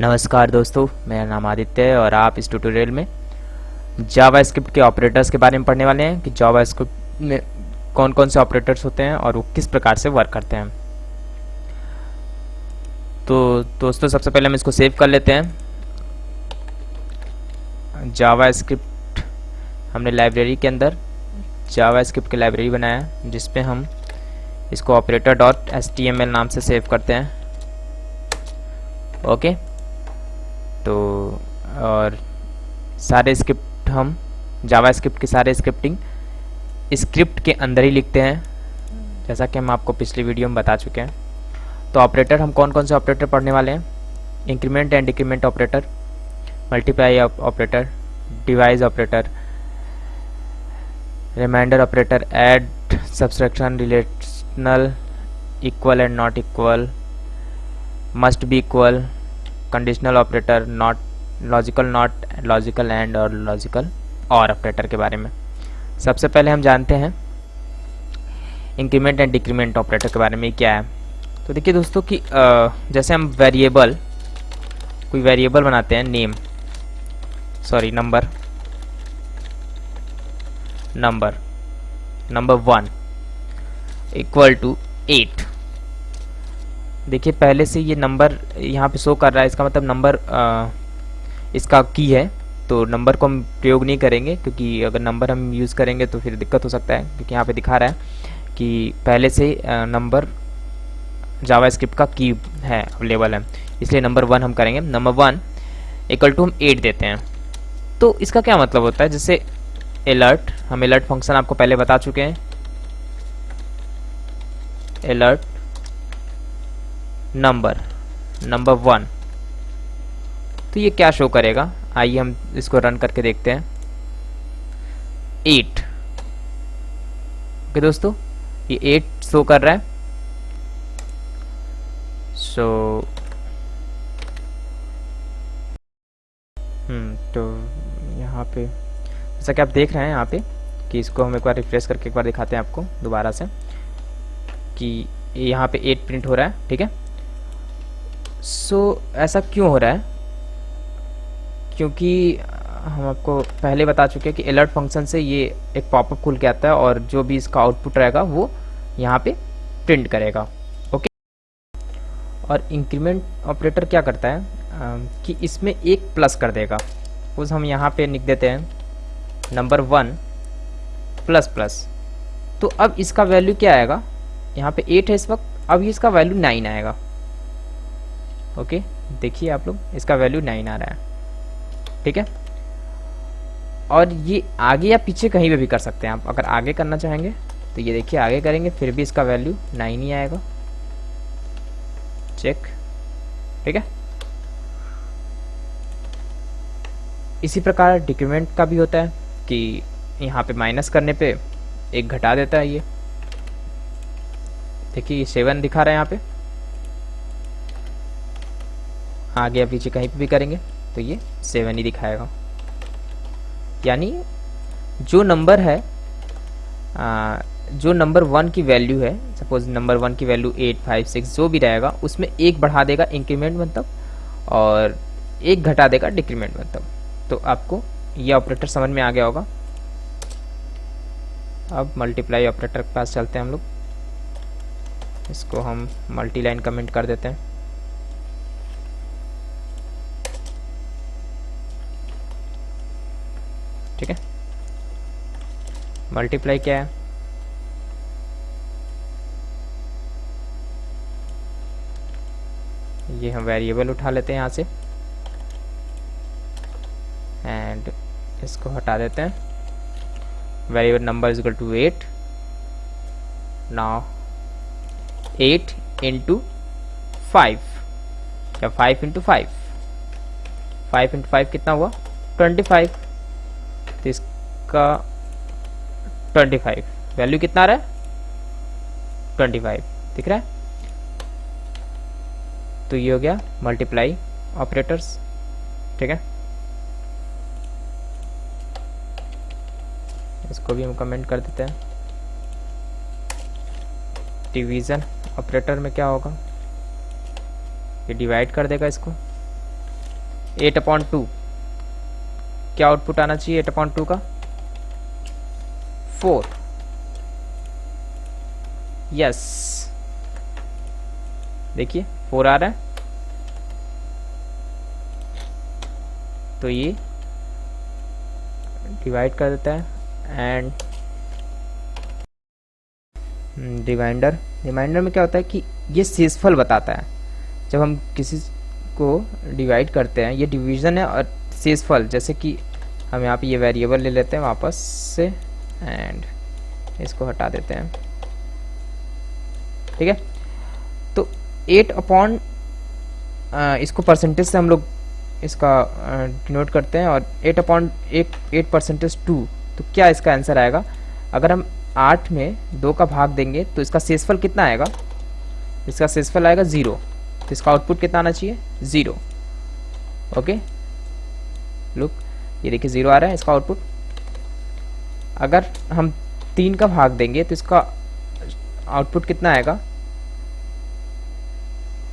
नमस्कार दोस्तों, मेरा नाम आदित्य है और आप इस ट्यूटोरियल में जावास्क्रिप्ट के ऑपरेटर्स के बारे में पढ़ने वाले हैं कि जावास्क्रिप्ट में कौन कौन से ऑपरेटर्स होते हैं और वो किस प्रकार से वर्क करते हैं। तो दोस्तों, सबसे पहले हम इसको सेव कर लेते हैं। जावास्क्रिप्ट हमने लाइब्रेरी के अंदर जावास्क्रिप्ट की लाइब्रेरी बनाया है, जिसपे हम इसको ऑपरेटर डॉट HTML नाम से सेव करते हैं। ओके, तो और सारे स्क्रिप्ट हम जावास्क्रिप्ट के सारे स्क्रिप्टिंग स्क्रिप्ट के अंदर ही लिखते हैं, जैसा कि हम आपको पिछली वीडियो में बता चुके हैं। तो ऑपरेटर हम कौन कौन से ऑपरेटर पढ़ने वाले हैं? Increment and decrement operator, multiply operator, divide operator, reminder operator, add, subtraction, relational, equal and not equal, must be equal, conditional operator, not, logical and और लॉजिकल और ऑपरेटर के बारे में। सबसे पहले हम जानते हैं इंक्रीमेंट एंड डिक्रीमेंट ऑपरेटर के बारे में क्या है। तो देखिए दोस्तों कि जैसे हम कोई वेरिएबल बनाते हैं, नंबर 1 इक्वल टू 8। देखिए पहले से ये नंबर यहाँ पे शो कर रहा है, इसका मतलब नंबर इसका की है, तो नंबर को हम प्रयोग नहीं करेंगे, क्योंकि अगर नंबर हम यूज़ करेंगे तो फिर दिक्कत हो सकता है, क्योंकि यहाँ पे दिखा रहा है कि पहले से नंबर जावास्क्रिप्ट का की है, अवेलेबल है, इसलिए नंबर 1 हम करेंगे। नंबर 1 इक्वल टू हम 8 देते हैं। तो इसका क्या मतलब होता है? जैसे अलर्ट, हम अलर्ट फंक्शन आपको पहले बता चुके हैं। अलर्ट नंबर 1, तो ये क्या शो करेगा? आइए हम इसको रन करके देखते हैं। 8। ओके दोस्तों, ये 8 शो कर रहा है। तो यहाँ पे जैसा कि आप देख रहे हैं यहाँ पे कि इसको हम एक बार रिफ्रेश करके एक बार दिखाते हैं आपको दोबारा से कि यहाँ पे 8 प्रिंट हो रहा है। ठीक है, ऐसा क्यों हो रहा है? क्योंकि हम आपको पहले बता चुके हैं कि अलर्ट फंक्शन से ये एक पॉपअप खुल के आता है और जो भी इसका आउटपुट रहेगा वो यहाँ पे प्रिंट करेगा। ओके, और इंक्रीमेंट ऑपरेटर क्या करता है कि इसमें एक प्लस कर देगा। उस हम यहाँ पे लिख देते हैं नंबर 1 प्लस प्लस, तो अब इसका वैल्यू क्या आएगा? यहाँ पे 8 है इस वक्त, अब इसका वैल्यू 9 आएगा। ओके, देखिए आप लोग, इसका वैल्यू 9 आ रहा है। ठीक है, और ये आगे या पीछे कहीं पे भी कर सकते हैं आप। अगर आगे करना चाहेंगे तो ये देखिए आगे करेंगे, फिर भी इसका वैल्यू 9 ही आएगा। चेक। ठीक है, इसी प्रकार डिक्रीमेंट का भी होता है कि यहाँ पे माइनस करने पे एक घटा देता है। ये देखिए, ये 7 दिखा रहा है यहाँ पे, आगे या पीछे कहीं पे भी करेंगे तो ये 7 ही दिखाएगा। यानी जो नंबर है जो नंबर 1 की वैल्यू है, सपोज नंबर 1 की वैल्यू 8, 5, 6 जो भी रहेगा, उसमें एक बढ़ा देगा इंक्रीमेंट मतलब, और एक घटा देगा डिक्रीमेंट मतलब। तो आपको ये ऑपरेटर समझ में आ गया होगा। अब मल्टीप्लाई ऑपरेटर के पास चलते हैं हम लोग। इसको हम मल्टी लाइन कमेंट कर देते हैं। ठीक है, मल्टीप्लाई क्या है? ये हम वेरिएबल उठा लेते हैं यहाँ से एंड इसको हटा देते हैं। Variable number is equal to 8। Now 8 into 5 या 5 इंटू 5, 5 इंटू 5 कितना हुआ? 25। तो इसका 25 वैल्यू कितना आ रहा है? 25 दिख रहा है। तो ये हो गया मल्टीप्लाई ऑपरेटर्स। ठीक है, इसको भी हम कमेंट कर देते हैं। डिवीज़न ऑपरेटर में क्या होगा? ये डिवाइड कर देगा इसको, 8/2 क्या आउटपुट आना चाहिए 8/2 का? 4। यस, देखिए 4 आ रहा है। तो ये डिवाइड कर देता है एंड रिमाइंडर में क्या होता है कि ये शेषफल बताता है। जब हम किसी को डिवाइड करते हैं, ये डिवीजन है और शेषफल, जैसे कि हम यहाँ पे ये वेरिएबल ले लेते हैं वापस से एंड इसको हटा देते हैं, ठीक है। तो 8 इसको परसेंटेज से हम लोग इसका डिनोट करते हैं और 8/8 तो क्या इसका आंसर आएगा? अगर हम 8 में 2 का भाग देंगे तो इसका शेषफल कितना आएगा? इसका शेषफल आएगा 0। तो इसका आउटपुट कितना आना चाहिए? 0। ओके, लुक, ये देखिए 0 आ रहा है इसका आउटपुट। अगर हम 3 का भाग देंगे तो इसका आउटपुट कितना आएगा?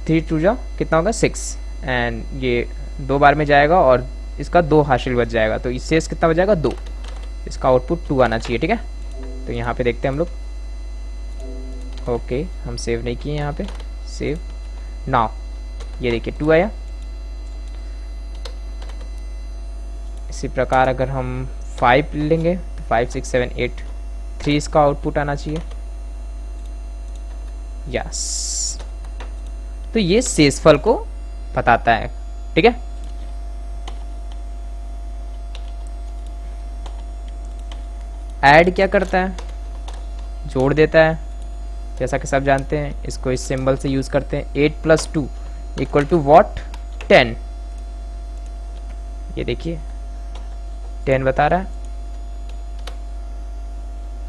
3 2 जा कितना होगा? 6 एंड ये 2 बार में जाएगा और इसका 2 हासिल बच जाएगा, तो इस शेष कितना बच जाएगा? 2। इसका आउटपुट 2 आना चाहिए, ठीक है। तो यहाँ पे देखते हैं हम लोग। ओके, हम सेव नहीं किए यहाँ पे, सेव नाउ। ये देखिए 2 आया। इसी प्रकार अगर हम 5 लेंगे तो 5 6 7 8 3 इसका आउटपुट आना चाहिए। यस, तो ये शेषफल को बताता है, ठीक है। ऐड क्या करता है? जोड़ देता है, जैसा कि सब जानते हैं। इसको इस सिंबल से यूज करते हैं। 8 + 2 = व्हाट? 10। ये देखिए 10 बता रहा है।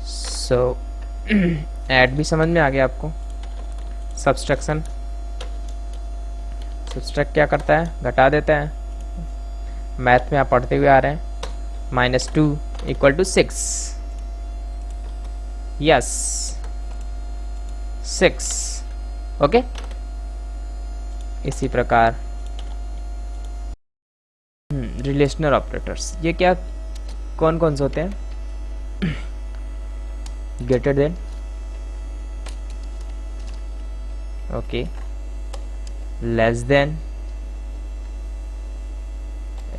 सो ऐड भी समझ में आ गया आपको। सब्सट्रैक्शन, सब्सट्रैक्ट क्या करता है? घटा देता है। मैथ में आप पढ़ते हुए आ रहे हैं। -2 = 6। यस, 6। ओके, इसी प्रकार रिलेशनल ऑपरेटर्स, ये क्या कौन कौन से होते हैं? Greater than, okay, less than,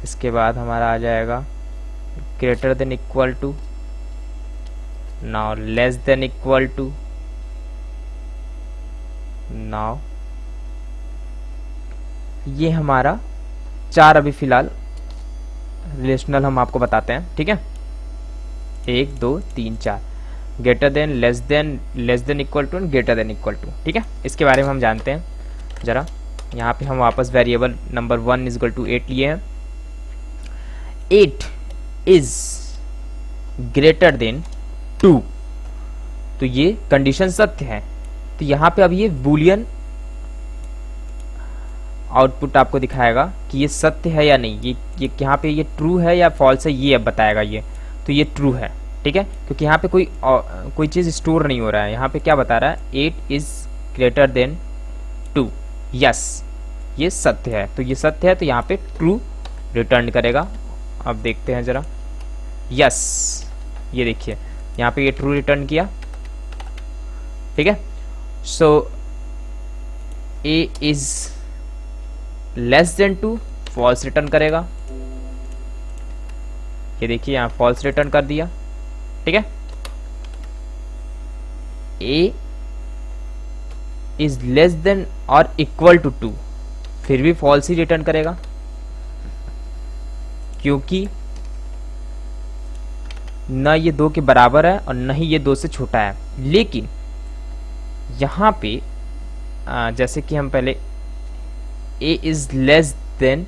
इसके बाद हमारा आ जाएगा greater than equal to, now less than equal to, now ये हमारा 4 अभी फिलहाल रिलेशनल हम आपको बताते हैं, ठीक है। 1 2 3 4 greater than, less than equal to, greater than equal to, ठीक है। इसके बारे में हम जानते हैं जरा। यहाँ पे हम वापस वेरिएबल नंबर 1 = 8 लिए हैं। 8 इज ग्रेटर देन 2, तो ये कंडीशन सत्य है। तो यहाँ पे अब ये बूलियन आउटपुट आपको दिखाएगा कि ये सत्य है या नहीं, ये यहाँ पे ये ट्रू है या फॉल्स है, ये अब बताएगा ये। तो ये ट्रू है, ठीक है, क्योंकि यहाँ पे कोई चीज़ स्टोर नहीं हो रहा है। यहाँ पे क्या बता रहा है? 8 इज ग्रेटर देन 2। यस, ये सत्य है। तो ये सत्य है, तो यहाँ पे ट्रू रिटर्न करेगा। अब देखते हैं जरा। यस, ये देखिए यहाँ पे ये ट्रू रिटर्न किया, ठीक है। So A is less than 2, false return करेगा। ये देखिए यहाँ फॉल्स रिटर्न कर दिया, ठीक है। ए इज लेस देन और इक्वल टू 2, फिर भी फॉल्स ही रिटर्न करेगा, क्योंकि न ये 2 के बराबर है और न ही ये 2 से छोटा है। लेकिन यहाँ पे जैसे कि हम पहले a इज लेस देन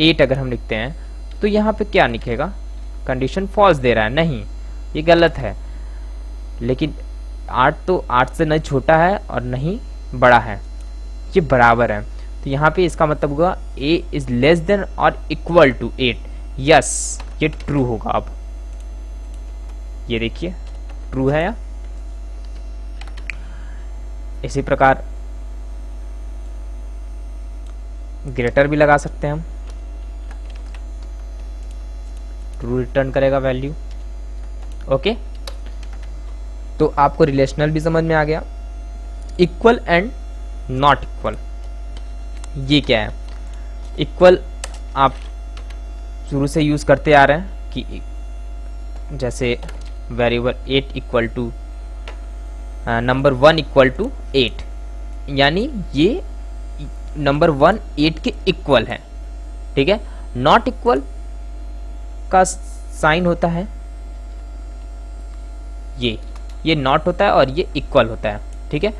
8 अगर हम लिखते हैं तो यहाँ पे क्या लिखेगा? कंडीशन फॉल्स दे रहा है, नहीं, ये गलत है। लेकिन 8 तो 8 से न छोटा है और न ही बड़ा है, ये बराबर है। तो यहाँ पे इसका मतलब होगा a इज लेस देन और इक्वल टू 8। यस, ये ट्रू होगा। अब ये देखिए ट्रू है या। इसी प्रकार ग्रेटर भी लगा सकते हैं हम, ट्रू रिटर्न करेगा वैल्यू। ओके, तो आपको रिलेशनल भी समझ में आ गया। इक्वल एंड नॉट इक्वल, ये क्या है? इक्वल आप शुरू से यूज करते आ रहे हैं कि जैसे variable 8 equal to number 1 equal to 8, यानी ये नंबर 1 8 के इक्वल है, ठीक है। नॉट इक्वल का साइन होता है ये नॉट होता है और ये इक्वल होता है, ठीक है।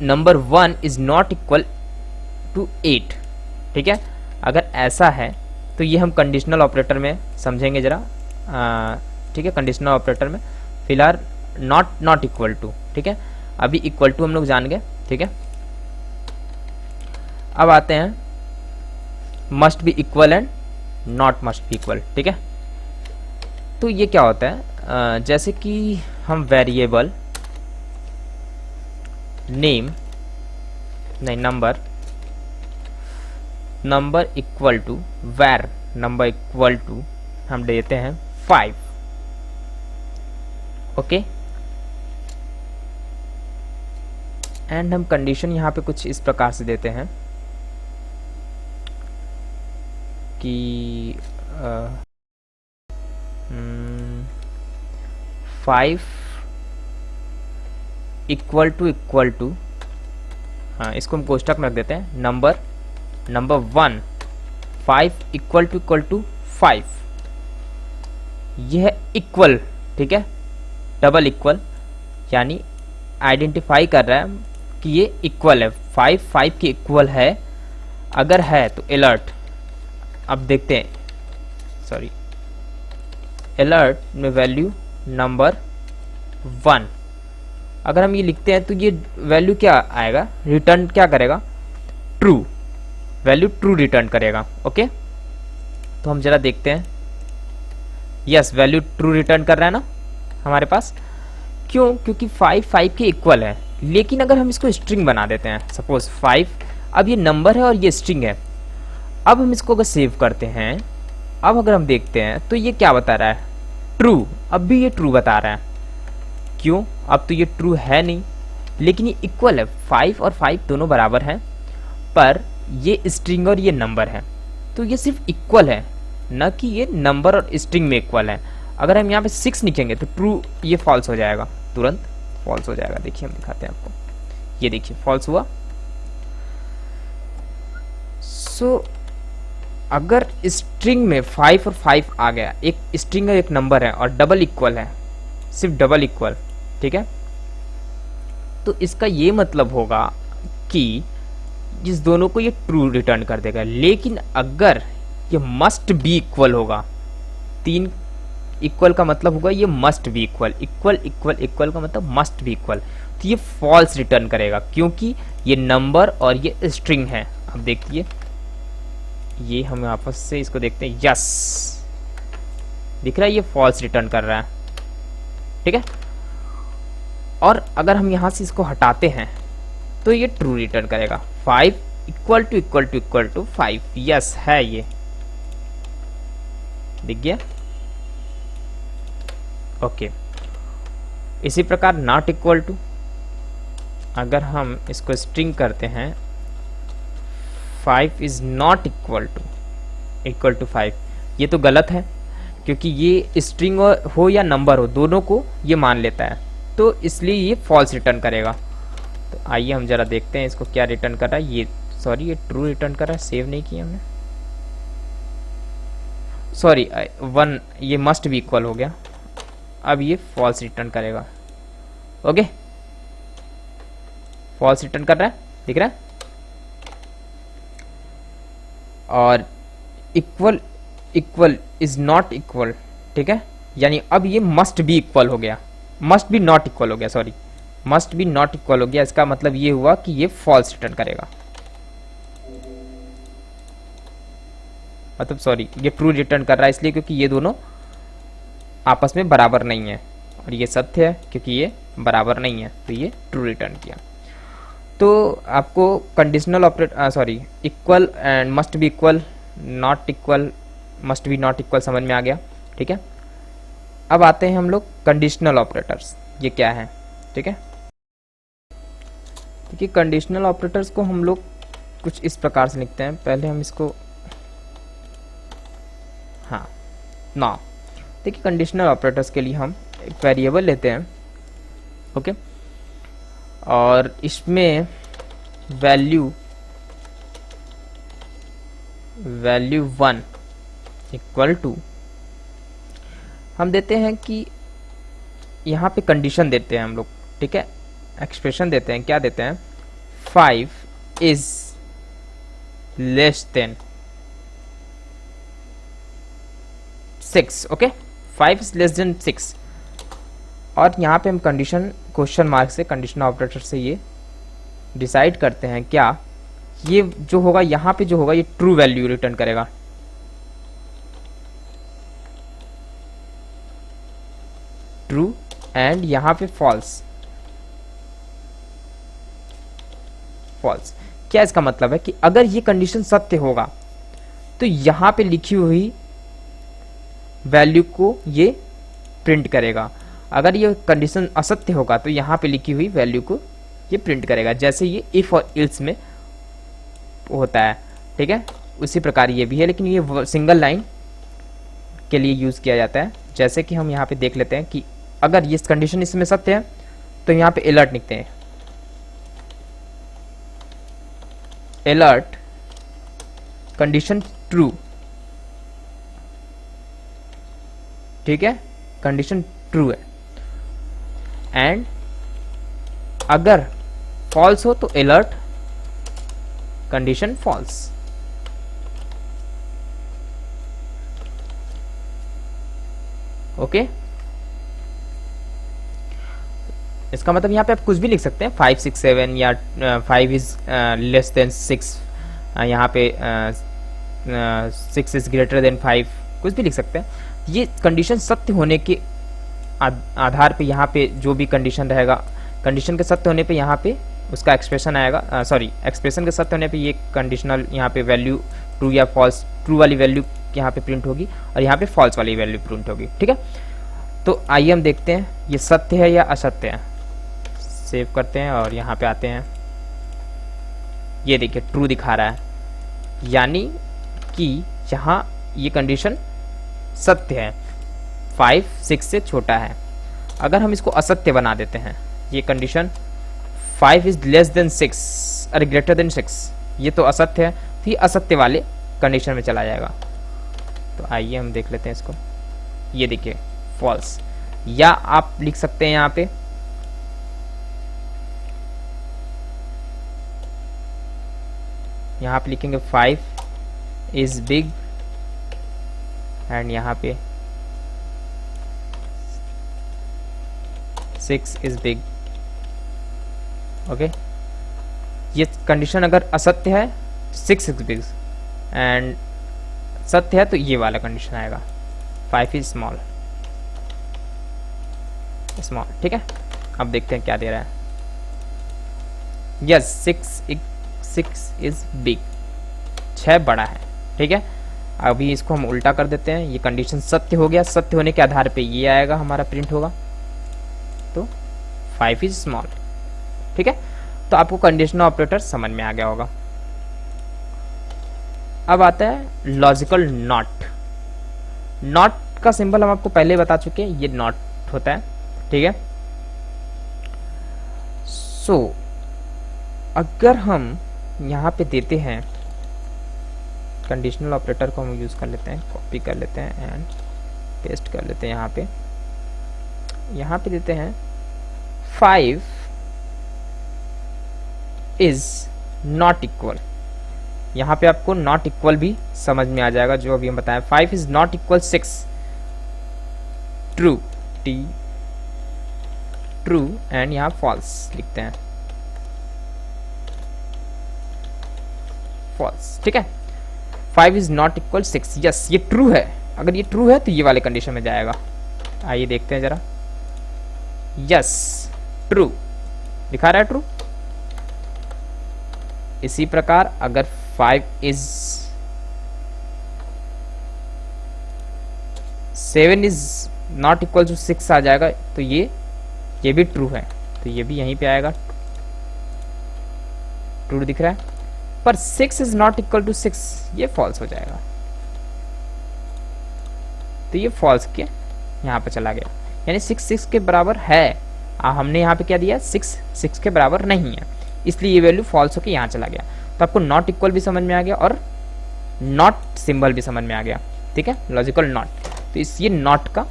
Number 1 is not equal to 8, ठीक है। अगर ऐसा है तो ये हम कंडीशनल ऑपरेटर में समझेंगे जरा, ठीक है। कंडीशनल ऑपरेटर में फिलहाल नॉट इक्वल टू, ठीक है। अभी इक्वल टू हम लोग जान गए, ठीक है। अब आते हैं must be equal and not must be equal, ठीक है। तो ये क्या होता है? जैसे कि हम वेरिएबल नेम नहीं नंबर इक्वल टू वैर नंबर इक्वल टू हम देते हैं 5, ओके। एंड हम कंडीशन यहाँ पे कुछ इस प्रकार से देते हैं कि 5 इक्वल टू, हाँ इसको हम कोष्टक में रख देते हैं, नंबर 1 5 इक्वल टू 5, यह इक्वल, ठीक है। डबल इक्वल यानी आइडेंटिफाई कर रहा है कि ये इक्वल है, 5 के इक्वल है। अगर है तो अलर्ट, अब देखते हैं, सॉरी, अलर्ट में वैल्यू नंबर 1, अगर हम ये लिखते हैं तो ये वैल्यू क्या आएगा? रिटर्न क्या करेगा? ट्रू, वैल्यू ट्रू रिटर्न करेगा, ओके। तो हम जरा देखते हैं, यस वैल्यू ट्रू रिटर्न कर रहा है ना हमारे पास। क्यों? क्योंकि 5 के इक्वल है। लेकिन अगर हम इसको स्ट्रिंग बना देते हैं, सपोज 5, अब ये नंबर है और ये स्ट्रिंग है। अब हम इसको अगर सेव करते हैं, अब अगर हम देखते हैं तो ये क्या बता रहा है? ट्रू। अब भी ये ट्रू बता रहा है। क्यों? अब तो ये ट्रू है नहीं, लेकिन ये इक्वल है, 5 और 5 दोनों बराबर हैं, पर ये स्ट्रिंग और ये नंबर है, तो ये सिर्फ इक्वल है, न कि ये नंबर और स्ट्रिंग में इक्वल है। अगर हम यहाँ पे 6 लिखेंगे तो ट्रू, ये फॉल्स हो जाएगा, तुरंत फॉल्स हो जाएगा। देखिए हम दिखाते हैं आपको, ये देखिए फॉल्स हुआ। सो अगर स्ट्रिंग में 5 और 5 आ गया, एक स्ट्रिंग है एक नंबर है और डबल इक्वल है, सिर्फ डबल इक्वल, ठीक है, तो इसका ये मतलब होगा कि इस दोनों को ये ट्रू रिटर्न कर देगा। लेकिन अगर ये मस्ट बी इक्वल होगा, 3 इक्वल का मतलब होगा ये मस्ट बी इक्वल, इक्वल का मतलब मस्ट बी इक्वल, तो ये फॉल्स रिटर्न करेगा, क्योंकि ये नंबर और ये स्ट्रिंग है। अब देखिए, ये हम आपस से इसको देखते हैं, यस दिख रहा है, ये फॉल्स रिटर्न कर रहा है, ठीक है। और अगर हम यहां से इसको हटाते हैं तो ये ट्रू रिटर्न करेगा, 5 इक्वल टू 5, यस है, ये दिख गया, ओके। इसी प्रकार नॉट इक्वल टू, अगर हम इसको स्ट्रिंग करते हैं, 5 इज नॉट इक्वल टू 5, ये तो गलत है, क्योंकि ये स्ट्रिंग हो या नंबर हो, दोनों को ये मान लेता है, तो इसलिए ये फॉल्स रिटर्न करेगा। तो आइए हम जरा देखते हैं इसको क्या रिटर्न कर रहा है। ये सॉरी, ये ट्रू रिटर्न कर रहा है, सेव नहीं किया हमने, सॉरी 1, ये मस्ट भी इक्वल हो गया। अब ये फॉल्स रिटर्न करेगा, ओके, फॉल्स रिटर्न कर रहा है, दिख रहा है। और इक्वल इज नॉट इक्वल, ठीक है, यानी अब ये मस्ट बी इक्वल हो गया, मस्ट बी नॉट इक्वल हो गया, sorry must be not equal हो गया। इसका मतलब ये हुआ कि ये फॉल्स रिटर्न करेगा, मतलब सॉरी ये ट्रू रिटर्न कर रहा है, इसलिए क्योंकि ये दोनों आपस में बराबर नहीं है, और ये सत्य है क्योंकि ये बराबर नहीं है, तो ये ट्रू रिटर्न किया। तो आपको conditional equal and must be equal, not equal, must B not equal समझ में आ गया, ठीक है। अब आते हैं हम लोग कंडीशनल ऑपरेटर्स, ये क्या है, ठीक है। देखिए कंडीशनल ऑपरेटर्स को हम लोग कुछ इस प्रकार से लिखते हैं, पहले हम इसको, हाँ ना, देखिए कंडीशनल ऑपरेटर्स के लिए हम एक वेरिएबल लेते हैं, ओके, और इसमें वैल्यू 1 इक्वल टू हम देते हैं कि यहाँ पे कंडीशन देते हैं हम लोग, ठीक है, एक्सप्रेशन देते हैं, क्या देते हैं, 5 is less then 6, okay, 5 is less then 6, और यहाँ पे हम कंडीशन क्वेश्चन मार्क से, कंडीशन ऑपरेटर से ये डिसाइड करते हैं क्या, ये जो होगा यहाँ पे जो होगा ये ट्रू वैल्यू रिटर्न करेगा, ट्रू, एंड यहाँ पे फॉल्स, फॉल्स। क्या इसका मतलब है कि अगर ये कंडीशन सत्य होगा तो यहाँ पे लिखी हुई वैल्यू को ये प्रिंट करेगा, अगर ये कंडीशन असत्य होगा तो यहाँ पे लिखी हुई वैल्यू को ये प्रिंट करेगा, जैसे ये इफ और इल्स में होता है, ठीक है, उसी प्रकार ये भी है, लेकिन ये सिंगल लाइन के लिए यूज किया जाता है। जैसे कि हम यहाँ पे देख लेते हैं कि अगर ये कंडीशन इसमें सत्य है तो यहाँ पे अलर्ट लिखते हैं, अलर्ट कंडीशन ट्रू, ठीक है, कंडीशन ट्रू है, एंड अगर फॉल्स हो तो अलर्ट कंडीशन फॉल्स, ओके। इसका मतलब यहाँ पे आप कुछ भी लिख सकते हैं, 5 6 7 या 5 इज लेस देन 6, यहाँ पे 6 इज ग्रेटर देन 5, कुछ भी लिख सकते हैं। ये कंडीशन सत्य होने के आधार पे यहाँ पे जो भी कंडीशन रहेगा, कंडीशन के सत्य होने पे यहाँ पे उसका एक्सप्रेशन आएगा, एक्सप्रेशन के सत्य होने पे ये कंडीशनल यहाँ पे वैल्यू ट्रू या फॉल्स, ट्रू वाली वैल्यू यहाँ पे प्रिंट होगी और यहाँ पे फॉल्स वाली वैल्यू प्रिंट होगी, ठीक है। तो आइए हम देखते हैं ये सत्य है या असत्य है, सेव करते हैं और यहाँ पे आते हैं, ये देखिए ट्रू दिखा रहा है, यानी कि यहाँ ये कंडीशन सत्य है, 5 6 से छोटा है। अगर हम इसको असत्य बना देते हैं, ये कंडीशन 5 इज लेस देन 6 और ग्रेटर देन 6, ये तो असत्य है, तो ये असत्य वाले कंडीशन में चला जाएगा। तो आइए हम देख लेते हैं इसको, ये देखिए फॉल्स, या आप लिख सकते हैं यहाँ पे लिखेंगे 5 इज बिग, एंड यहाँ पे 6 इज बिग, ओके। ये कंडीशन अगर असत्य है 6 इज बिग, एंड सत्य है तो ये वाला कंडीशन आएगा 5 इज स्मॉल, स्मॉल, ठीक है। अब देखते हैं क्या दे रहा है, यस 6 इज बिग, 6 बड़ा है, ठीक है। अभी इसको हम उल्टा कर देते हैं, ये कंडीशन सत्य हो गया, सत्य होने के आधार पे ये आएगा, हमारा प्रिंट होगा, तो 5 इज स्मॉल, ठीक है। तो आपको कंडीशनल ऑपरेटर समझ में आ गया होगा। अब आता है लॉजिकल नॉट। नॉट का सिंबल हम आपको पहले बता चुके हैं, ये नॉट होता है, ठीक है। सो अगर हम यहाँ पे देते हैं कंडीशनल ऑपरेटर को, हम यूज कर लेते हैं, कॉपी कर लेते हैं एंड पेस्ट कर लेते हैं, यहाँ पे देते हैं 5 इज नॉट इक्वल, यहाँ पे आपको नॉट इक्वल भी समझ में आ जाएगा जो अभी हम बताएं, 5 is not equal 6, true, true, and यहाँ फॉल्स लिखते हैं, फॉल्स, ठीक है। 5 इज नॉट इक्वल 6, यस ये ट्रू है, अगर ये ट्रू है तो ये वाले कंडीशन में जाएगा। आइए देखते हैं जरा, यस ट्रू दिखा रहा है, ट्रू, इसी प्रकार अगर 5 is 7 is not equal to 6 आ जाएगा, तो ये भी ट्रू है, तो ये भी यहीं पे आएगा, ट्रू दिख रहा है। पर 6 इज नॉट इक्वल टू 6 ये फॉल्स हो जाएगा, तो ये फॉल्स के यहाँ पे चला गया, यानी 6 के बराबर है। हमने यहाँ पे क्या दिया, 6 के बराबर नहीं है, इसलिए ये वैल्यू फॉल्स होके यहाँ चला गया। तो आपको नॉट इक्वल भी समझ में आ गया और नॉट सिंबल भी समझ में आ गया, ठीक है, लॉजिकल नॉट। तो ये नॉट का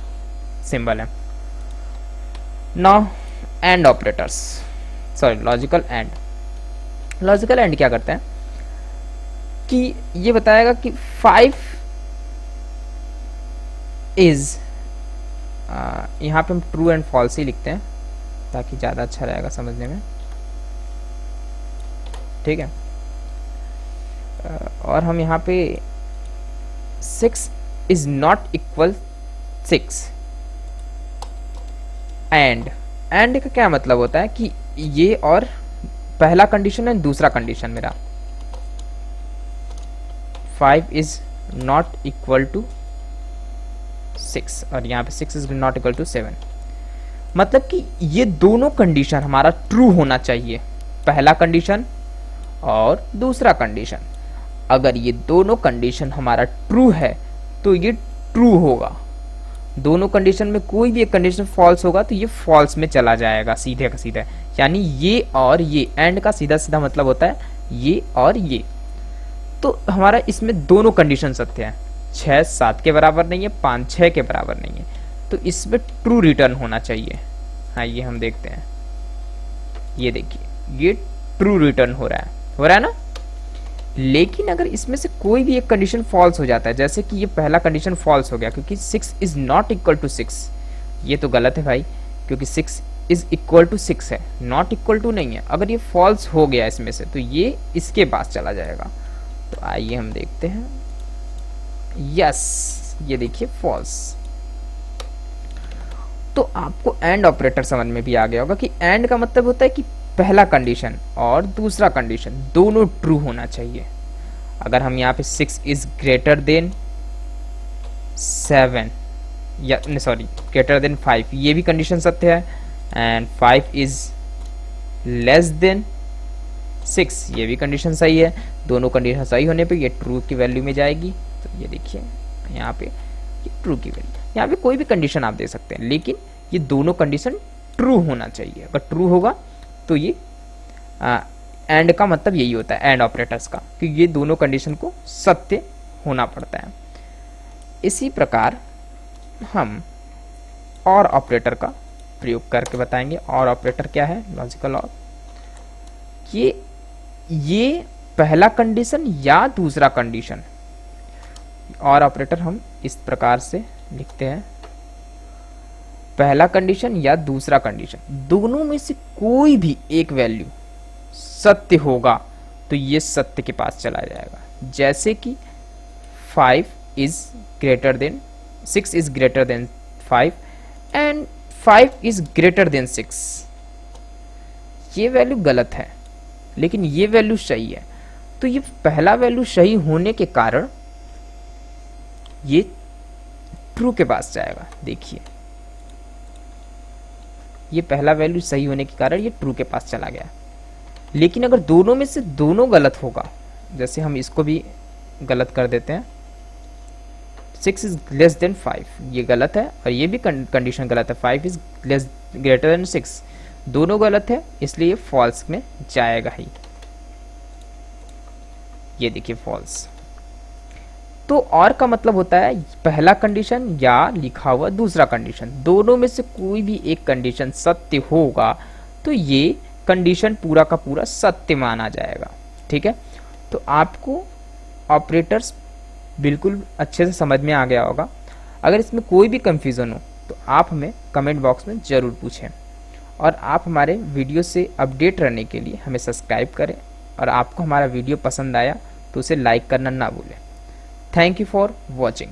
सिंबल है। Now and operators, sorry logical and. Logical and क्या करते हैं कि ये बताएगा कि 5 इज, यहाँ पे हम ट्रू एंड फॉल्स ही लिखते हैं ताकि ज़्यादा अच्छा रहेगा समझने में, ठीक है। और हम यहाँ पे 6 इज नॉट इक्वल 6, एंड का क्या मतलब होता है कि ये और पहला कंडीशन है, दूसरा कंडीशन मेरा 5 इज नॉट इक्वल टू 6 और यहाँ पे 6 इज नॉट इक्वल टू 7, मतलब कि ये दोनों कंडीशन हमारा ट्रू होना चाहिए, पहला कंडीशन और दूसरा कंडीशन। अगर ये दोनों कंडीशन हमारा ट्रू है तो ये ट्रू होगा, दोनों कंडीशन में कोई भी एक कंडीशन फॉल्स होगा तो ये फॉल्स में चला जाएगा सीधे का सीधे, यानी ये और ये, एंड का सीधा सीधा मतलब होता है ये और ये। तो हमारा इसमें दोनों कंडीशन सत्य है, 6 7 के बराबर नहीं है, 5 6 के बराबर नहीं है, तो इसमें ट्रू रिटर्न होना चाहिए। हाँ ये हम देखते हैं, ये देखिए ये ट्रू रिटर्न हो रहा है ना। लेकिन अगर इसमें से कोई भी एक कंडीशन फॉल्स हो जाता है, जैसे कि ये पहला कंडीशन फॉल्स हो गया क्योंकि 6 इज नॉट इक्वल टू 6, ये तो गलत है भाई, क्योंकि 6 इज इक्वल टू 6 है, नॉट इक्वल टू नहीं है। अगर ये फॉल्स हो गया इसमें से तो ये इसके पास चला जाएगा। तो आइए हम देखते हैं, यस ये देखिए फॉल्स। तो आपको एंड ऑपरेटर समझ में भी आ गया होगा कि एंड का मतलब होता है कि पहला कंडीशन और दूसरा कंडीशन दोनों ट्रू होना चाहिए। अगर हम यहाँ पे 6 इज ग्रेटर देन 7 या सॉरी ग्रेटर देन 5, ये भी कंडीशन सत्य है, एंड 5 इज लेस देन 6, ये भी कंडीशन सही है। दोनों कंडीशन सही होने पे ये ट्रू की वैल्यू में जाएगी। तो ये देखिए यहाँ पे ये ट्रू की वैल्यू, यहाँ पे कोई भी कंडीशन आप दे सकते हैं, लेकिन ये दोनों कंडीशन ट्रू होना चाहिए। अगर ट्रू होगा तो ये एंड का मतलब यही होता है, एंड ऑपरेटर्स का, कि ये दोनों कंडीशन को सत्य होना पड़ता है। इसी प्रकार हम और ऑपरेटर का प्रयोग करके बताएंगे। और ऑपरेटर क्या है, लॉजिकल और, ये पहला कंडीशन या दूसरा कंडीशन। और ऑपरेटर हम इस प्रकार से लिखते हैं, पहला कंडीशन या दूसरा कंडीशन, दोनों में से कोई भी एक वैल्यू सत्य होगा तो ये सत्य के पास चला जाएगा। जैसे कि 5 is greater than 6 is greater than 5 and 5 is greater than 6, ये वैल्यू गलत है लेकिन ये वैल्यू सही है। तो ये पहला वैल्यू सही होने के कारण ये ट्रू के पास जाएगा। देखिए ये पहला वैल्यू सही होने के कारण ये ट्रू के पास चला गया। लेकिन अगर दोनों में से दोनों गलत होगा, जैसे हम इसको भी गलत कर देते हैं, 6 इज लेस देन 5, ये गलत है और ये भी कंडीशन गलत है, 5 इज लेस ग्रेटर देन 6, दोनों गलत है, इसलिए ये फॉल्स में जाएगा ही। ये देखिए फॉल्स। तो और का मतलब होता है पहला कंडीशन या लिखा हुआ दूसरा कंडीशन, दोनों में से कोई भी एक कंडीशन सत्य होगा तो ये कंडीशन पूरा का पूरा सत्य माना जाएगा। ठीक है, तो आपको ऑपरेटर्स बिल्कुल अच्छे से समझ में आ गया होगा। अगर इसमें कोई भी कंफ्यूजन हो तो आप हमें कमेंट बॉक्स में ज़रूर पूछें, और आप हमारे वीडियो से अपडेट रहने के लिए हमें सब्सक्राइब करें, और आपको हमारा वीडियो पसंद आया तो उसे लाइक करना ना भूलें। Thank you for watching.